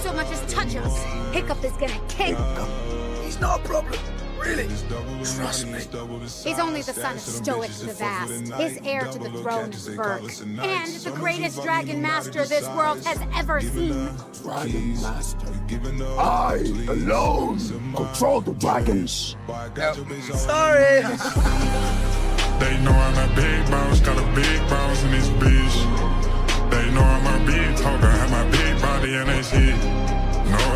so much as touch us, Hiccup is gonna kick. He's not a problem. Really? Trust me. He's only the son of Stoic the Vast, his heir to the throne of Berk, and the greatest dragon master this world has ever seen. Dragon master. I alone control the dragons. Sorry. They know I'm a big boss, got a big boss in this bitch. They know I'm a big talker, have my big body in this head.